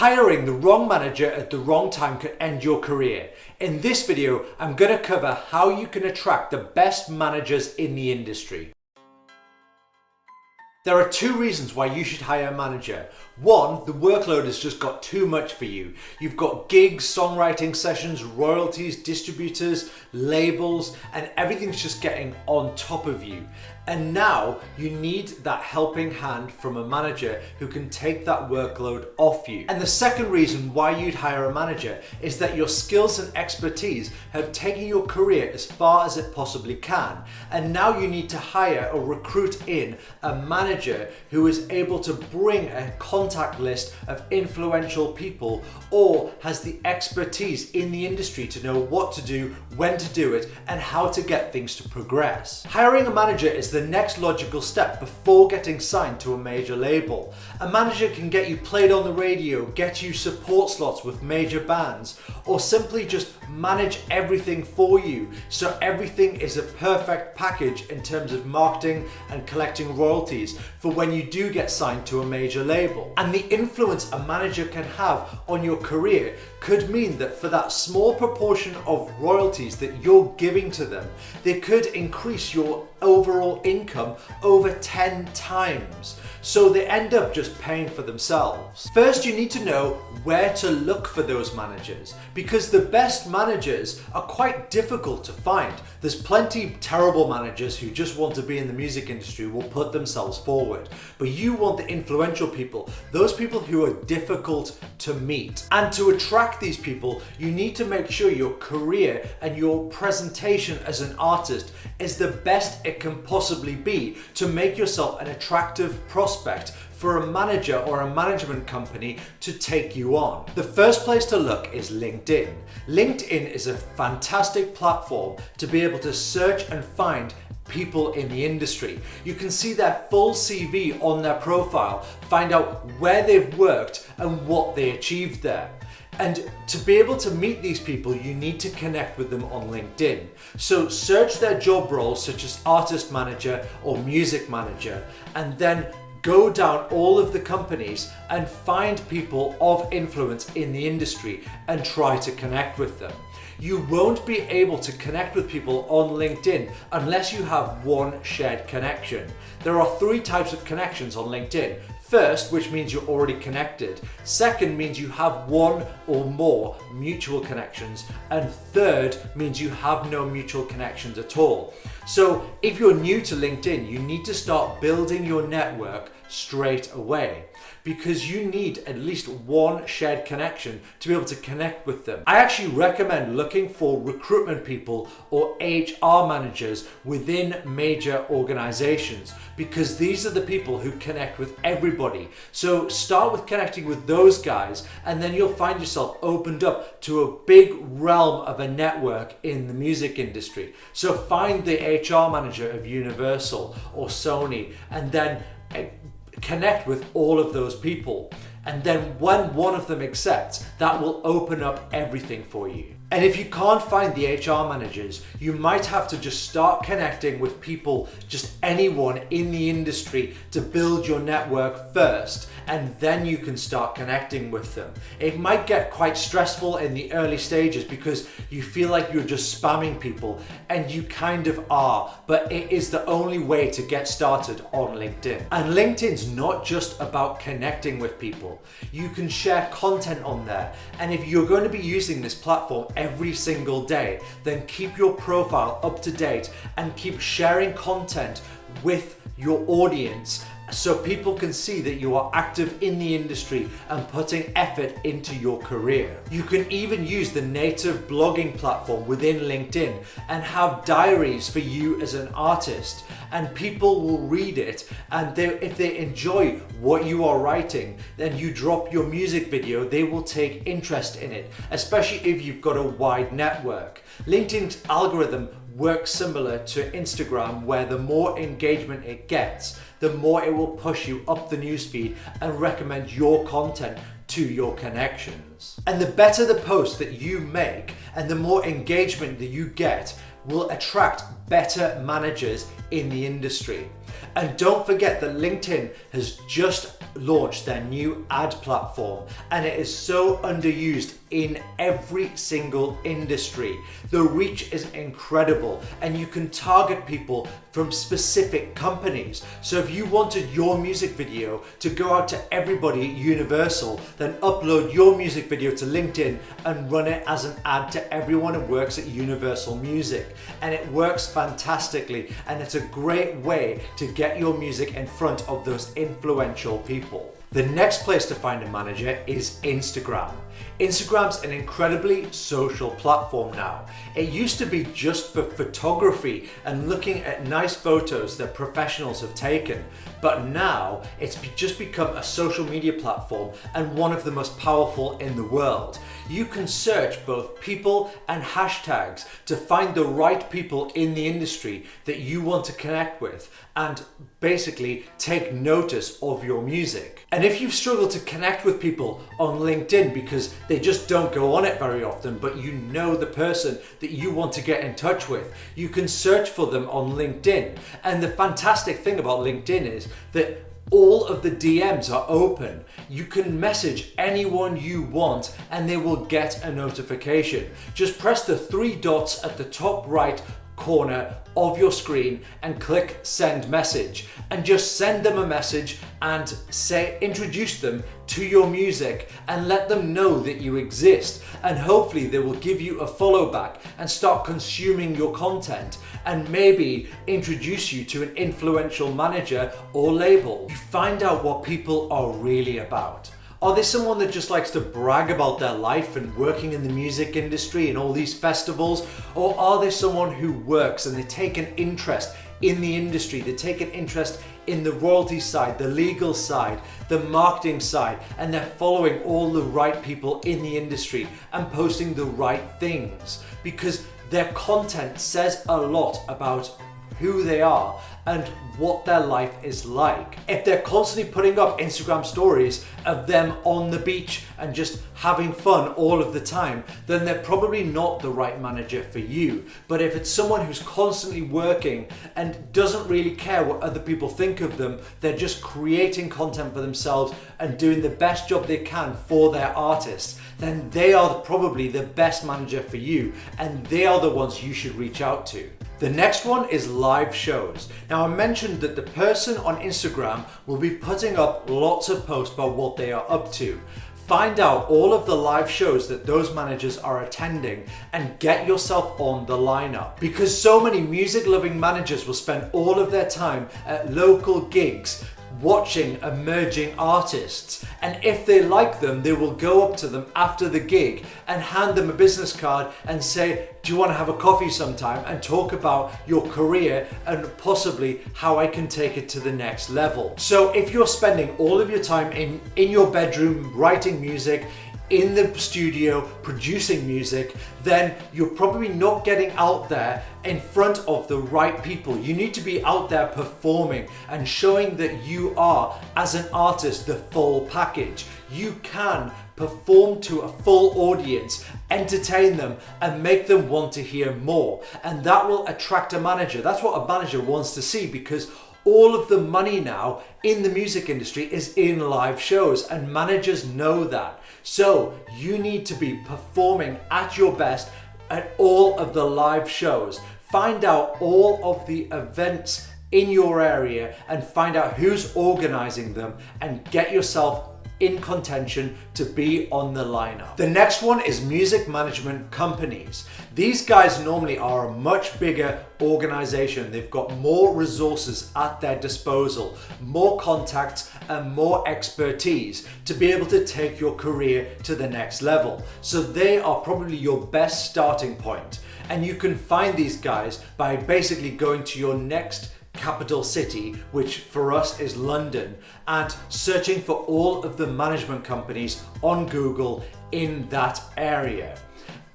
Hiring the wrong manager at the wrong time could end your career. In this video, I'm going to cover how you can attract the best managers in the industry. There are two reasons why you should hire a manager. One, the workload has just got too much for you. You've got gigs, songwriting sessions, royalties, distributors, labels, and everything's just getting on top of you. And now you need that helping hand from a manager who can take that workload off you. And the second reason why you'd hire a manager is that your skills and expertise have taken your career as far as it possibly can. And now you need to hire or recruit in a manager who is able to bring a contact list of influential people or has the expertise in the industry to know what to do, when to do it, and how to get things to progress. Hiring a manager is the next logical step before getting signed to a major label. A manager can get you played on the radio, get you support slots with major bands, or simply just manage everything for you so everything is a perfect package in terms of marketing and collecting royalties for when you do get signed to a major label. And the influence a manager can have on your career could mean that for that small proportion of royalties that you're giving to them, they could increase your overall income over 10 times. So they end up just paying for themselves. First, you need to know where to look for those managers, because the best managers are quite difficult to find. There's plenty terrible managers who just want to be in the music industry, will put themselves forward. But you want the influential people, those people who are difficult to meet. And to attract these people, you need to make sure your career and your presentation as an artist is the best it can possibly be to make yourself an attractive prospect for a manager or a management company to take you on. The first place to look is LinkedIn. LinkedIn is a fantastic platform to be able to search and find people in the industry. You can see their full CV on their profile, find out where they've worked and what they achieved there. And to be able to meet these people, you need to connect with them on LinkedIn. So search their job roles such as artist manager or music manager, and then go down all of the companies and find people of influence in the industry and try to connect with them. You won't be able to connect with people on LinkedIn unless you have one shared connection. There are three types of connections on LinkedIn. First, which means you're already connected. Second means you have one or more mutual connections. And third means you have no mutual connections at all. So if you're new to LinkedIn, you need to start building your network straight away, because you need at least one shared connection to be able to connect with them. I actually recommend looking for recruitment people or HR managers within major organizations, because these are the people who connect with everybody. So start with connecting with those guys, and then you'll find yourself opened up to a big realm of a network in the music industry. So find the HR manager of Universal or Sony, and then connect with all of those people. And then when one of them accepts, that will open up everything for you. And if you can't find the HR managers, you might have to just start connecting with people, just anyone in the industry, to build your network first, and then you can start connecting with them. It might get quite stressful in the early stages because you feel like you're just spamming people, and you kind of are, but it is the only way to get started on LinkedIn. And LinkedIn's not just about connecting with people. You can share content on there, and if you're going to be using this platform every single day, then keep your profile up to date and keep sharing content with your audience so people can see that you are active in the industry and putting effort into your career. You can even use the native blogging platform within LinkedIn and have diaries for you as an artist, and people will read it, and if they enjoy what you are writing, then you drop your music video, they will take interest in it, especially if you've got a wide network. LinkedIn's algorithm works similar to Instagram, where the more engagement it gets, the more it will push you up the newsfeed and recommend your content to your connections. And the better the post that you make and the more engagement that you get will attract better managers in the industry. And don't forget that LinkedIn has just launched their new ad platform, and it is so underused in every single industry. The reach is incredible, and you can target people from specific companies. So if you wanted your music video to go out to everybody at Universal, then upload your music video to LinkedIn and run it as an ad to everyone who works at Universal Music. And it works fantastically, and it's a great way to get your music in front of those influential people. The next place to find a manager is Instagram. Instagram's an incredibly social platform now. It used to be just for photography and looking at nice photos that professionals have taken, but now it's just become a social media platform and one of the most powerful in the world. You can search both people and hashtags to find the right people in the industry that you want to connect with and basically take notice of your music. And if you've struggled to connect with people on LinkedIn because they just don't go on it very often, but you know the person that you want to get in touch with, you can search for them on LinkedIn. And the fantastic thing about LinkedIn is that all of the DMs are open. You can message anyone you want and they will get a notification. Just press the three dots at the top right corner of your screen and click send message, and just send them a message and introduce them to your music and let them know that you exist, and hopefully they will give you a follow back and start consuming your content and maybe introduce you to an influential manager or label. You find out what people are really about. Are they someone that just likes to brag about their life and working in the music industry and all these festivals? Or are they someone who works and they take an interest in the industry, they take an interest in the royalty side, the legal side, the marketing side, and they're following all the right people in the industry and posting the right things? Because their content says a lot about who they are and what their life is like. If they're constantly putting up Instagram stories of them on the beach and just having fun all of the time, then they're probably not the right manager for you. But if it's someone who's constantly working and doesn't really care what other people think of them, they're just creating content for themselves and doing the best job they can for their artists, then they are probably the best manager for you, and they are the ones you should reach out to. The next one is live shows. Now, I mentioned that the person on Instagram will be putting up lots of posts about what they are up to. Find out all of the live shows that those managers are attending and get yourself on the lineup, because so many music loving managers will spend all of their time at local gigs watching emerging artists, and if they like them, they will go up to them after the gig and hand them a business card and say, do you want to have a coffee sometime and talk about your career and possibly how I can take it to the next level. So if you're spending all of your time in your bedroom writing music, in the studio producing music, then you're probably not getting out there in front of the right people. You need to be out there performing and showing that you are, as an artist, the full package. You can perform to a full audience, entertain them, and make them want to hear more. And that will attract a manager. That's what a manager wants to see, because all of the money now in the music industry is in live shows, and managers know that. So you need to be performing at your best at all of the live shows. Find out all of the events in your area and find out who's organizing them and get yourself in contention to be on the lineup. The next one is music management companies. These guys normally are a much bigger organization. They've got more resources at their disposal, more contacts and more expertise to be able to take your career to the next level. So they are probably your best starting point. And you can find these guys by basically going to your next capital city, which for us is London, and searching for all of the management companies on Google in that area.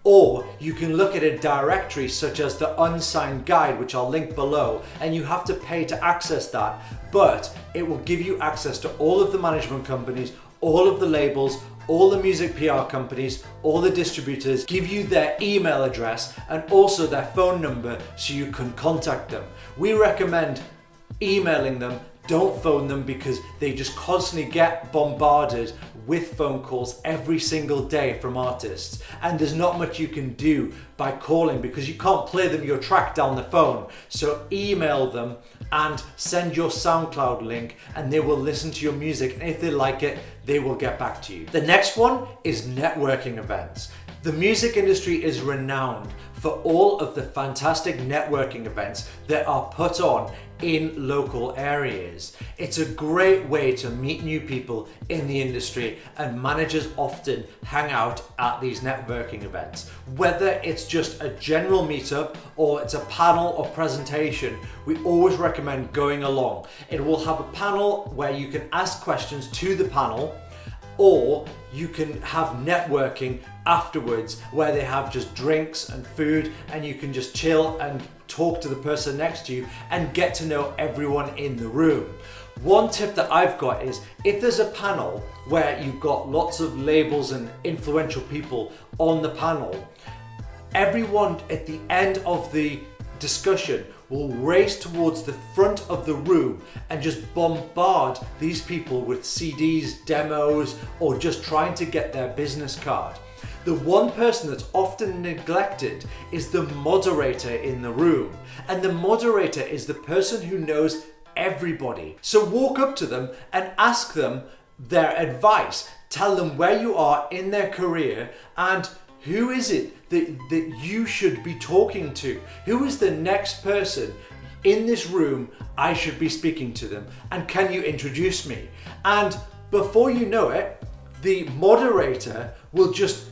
Or you can look at a directory such as the Unsigned Guide, which I'll link below, and you have to pay to access that, but it will give you access to all of the management companies, all of the labels, all the music PR companies, all the distributors, give you their email address and also their phone number so you can contact them. We recommend emailing them don't phone them because they just constantly get bombarded with phone calls every single day from artists, and there's not much you can do by calling because you can't play them your track down the phone. So email them and send your SoundCloud link and they will listen to your music, and if they like it, they will get back to you. The next one is networking events. The music industry is renowned for all of the fantastic networking events that are put on in local areas. It's a great way to meet new people in the industry, and managers often hang out at these networking events. Whether it's just a general meetup or it's a panel or presentation, we always recommend going along. It will have a panel where you can ask questions to the panel, or you can have networking afterwards where they have just drinks and food and you can just chill and talk to the person next to you and get to know everyone in the room. One tip that I've got is if there's a panel where you've got lots of labels and influential people on the panel, everyone at the end of the discussion will race towards the front of the room and just bombard these people with CDs, demos, or just trying to get their business card. The one person that's often neglected is the moderator in the room, and the moderator is the person who knows everybody. So walk up to them and ask them their advice. Tell them where you are in their career and who is it that you should be talking to? Who is the next person in this room I should be speaking to them? And can you introduce me? And before you know it, the moderator will just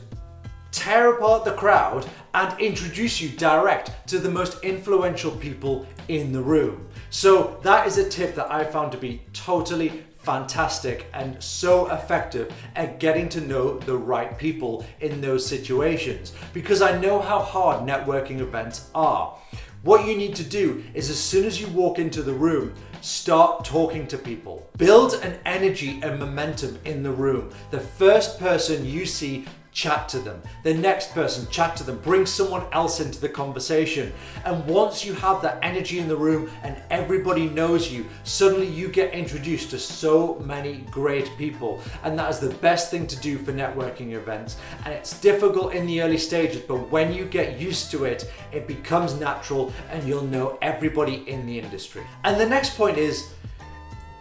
tear apart the crowd and introduce you direct to the most influential people in the room. So that is a tip that I found to be totally fantastic and so effective at getting to know the right people in those situations, because I know how hard networking events are. What you need to do is as soon as you walk into the room, start talking to people. Build an energy and momentum in the room. The first person you see, chat to them. The next person, chat to them. Bring someone else into the conversation. And once you have that energy in the room and everybody knows you, suddenly you get introduced to so many great people. And that is the best thing to do for networking events. And it's difficult in the early stages, but when you get used to it, it becomes natural and you'll know everybody in the industry. And the next point is,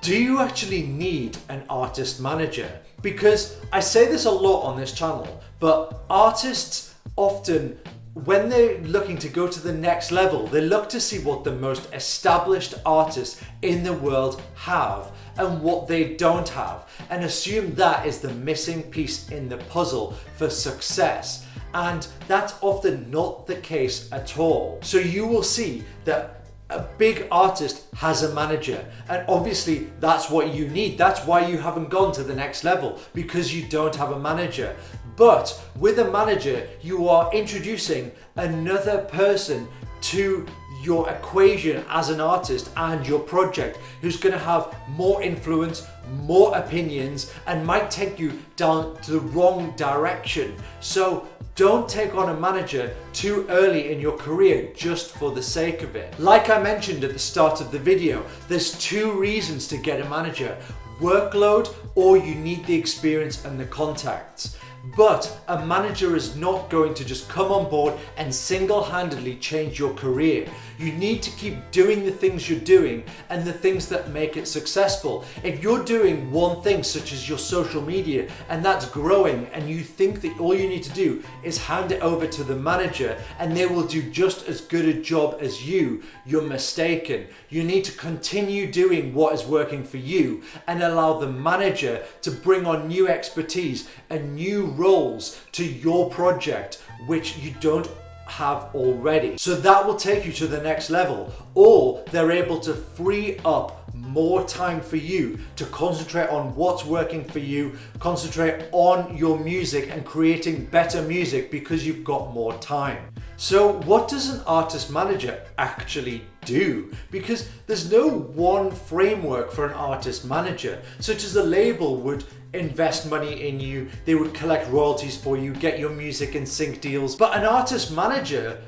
do you actually need an artist manager? Because I say this a lot on this channel, but artists often, when they're looking to go to the next level, they look to see what the most established artists in the world have and what they don't have, and assume that is the missing piece in the puzzle for success. And that's often not the case at all. So you will see that a big artist has a manager, and obviously that's what you need. That's why you haven't gone to the next level, because you don't have a manager. But with a manager, you are introducing another person to your equation as an artist and your project, who's going to have more influence, more opinions, and might take you down to the wrong direction. So don't take on a manager too early in your career just for the sake of it. Like I mentioned at the start of the video, there's two reasons to get a manager: workload, or you need the experience and the contacts. But a manager is not going to just come on board and single-handedly change your career. You need to keep doing the things you're doing and the things that make it successful. If you're doing one thing, such as your social media, and that's growing, and you think that all you need to do is hand it over to the manager and they will do just as good a job as you, you're mistaken. You need to continue doing what is working for you and allow the manager to bring on new expertise and new roles to your project which you don't have already. So that will take you to the next level, or they're able to free up more time for you to concentrate on what's working for you, concentrate on your music and creating better music because you've got more time. So what does an artist manager actually do? Because there's no one framework for an artist manager, such as a label would invest money in you, they would collect royalties for you, get your music in sync deals. But an artist manager,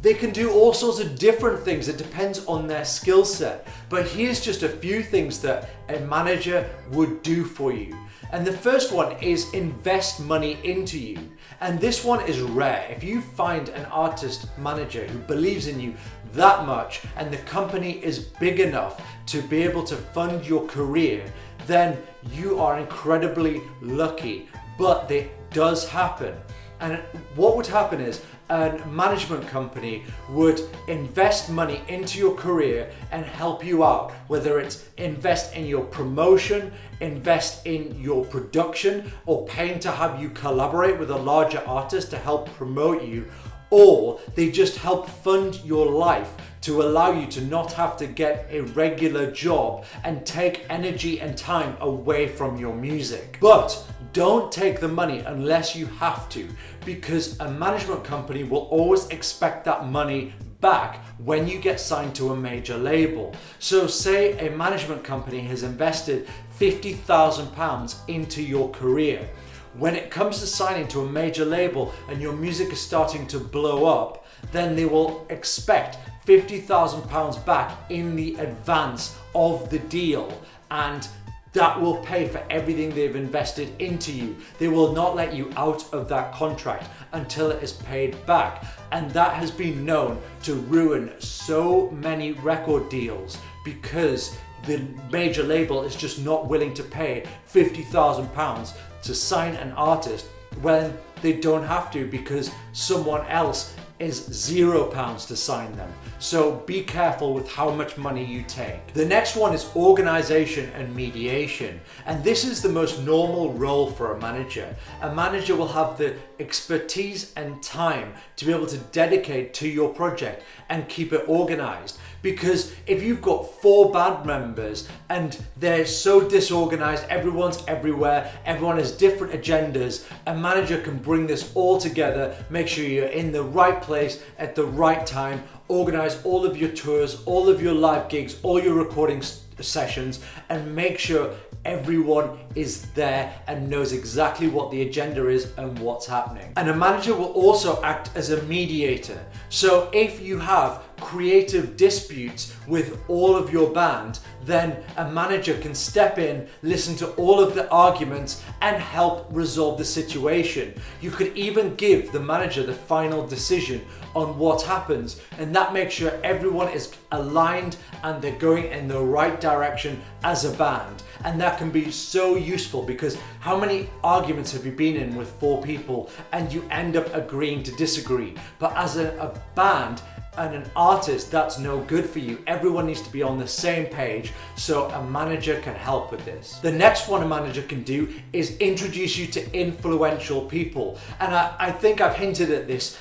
They can do all sorts of different things. It depends on their skill set. But here's just a few things that a manager would do for you. And the first one is invest money into you. And this one is rare. If you find an artist manager who believes in you that much and the company is big enough to be able to fund your career, then you are incredibly lucky. But it does happen. And what would happen is a management company would invest money into your career and help you out, whether it's invest in your promotion, invest in your production, or paying to have you collaborate with a larger artist to help promote you, or they just help fund your life to allow you to not have to get a regular job and take energy and time away from your music. But don't take the money unless you have to, because a management company will always expect that money back when you get signed to a major label. So say a management company has invested £50,000 into your career. When it comes to signing to a major label and your music is starting to blow up, then they will expect £50,000 back in the advance of the deal, and that will pay for everything they've invested into you. They will not let you out of that contract until it is paid back. And that has been known to ruin so many record deals because the major label is just not willing to pay £50,000 to sign an artist when they don't have to, because someone else is £0 to sign them. So be careful with how much money you take. The next one is organization and mediation. And this is the most normal role for a manager. A manager will have the expertise and time to be able to dedicate to your project and keep it organized. Because if you've got 4 band members and they're so disorganized, everyone's everywhere, everyone has different agendas, a manager can bring this all together, make sure you're in the right place at the right time, organize all of your tours, all of your live gigs, all your recording sessions, and make sure everyone is there and knows exactly what the agenda is and what's happening. And a manager will also act as a mediator. So if you have creative disputes with all of your band, then a manager can step in, listen to all of the arguments and help resolve the situation. You could even give the manager the final decision on what happens, and that makes sure everyone is aligned and they're going in the right direction as a band. And that can be so useful, because how many arguments have you been in with 4 people and you end up agreeing to disagree? But as a band and an artist, that's no good for you. Everyone needs to be on the same page, so a manager can help with this. The next one a manager can do is introduce you to influential people. And I think I've hinted at this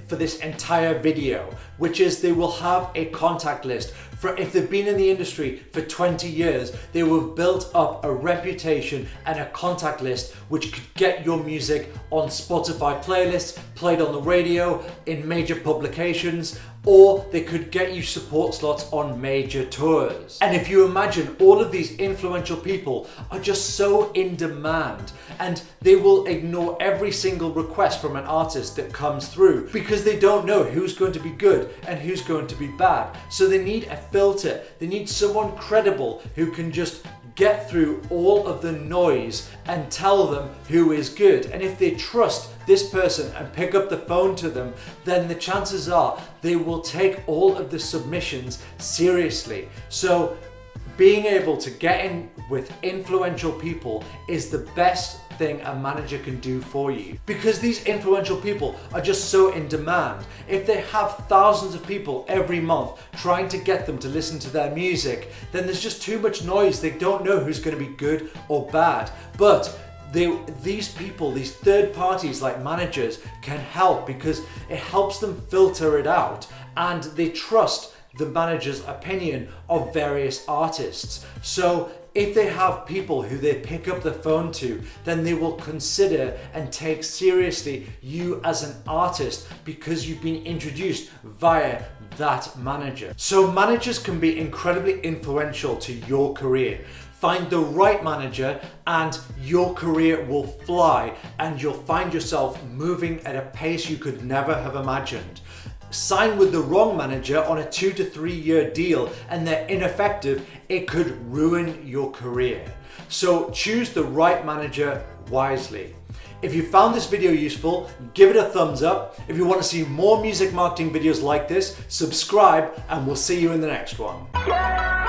for this entire video, which is they will have a contact list. For if they've been in the industry for 20 years, they will have built up a reputation and a contact list which could get your music on Spotify playlists, played on the radio, in major publications, or they could get you support slots on major tours. And if you imagine, all of these influential people are just so in demand, and they will ignore every single request from an artist that comes through because they don't know who's going to be good and who's going to be bad. So they need a filter. They need someone credible who can just get through all of the noise and tell them who is good. And if they trust this person and pick up the phone to them, then the chances are they will take all of the submissions seriously. So being able to get in with influential people is the best thing a manager can do for you, because these influential people are just so in demand. If they have thousands of people every month trying to get them to listen to their music, then there's just too much noise. They don't know who's going to be good or bad. But these people, these third parties like managers, can help, because it helps them filter it out, and they trust the manager's opinion of various artists. So if they have people who they pick up the phone to, then they will consider and take seriously you as an artist because you've been introduced via that manager. So managers can be incredibly influential to your career. Find the right manager and your career will fly, and you'll find yourself moving at a pace you could never have imagined. sign with the wrong manager on a 2 to 3 year deal and they're ineffective, it could ruin your career. So choose the right manager wisely. If you found this video useful, give it a thumbs up. If you want to see more music marketing videos like this, subscribe and we'll see you in the next one.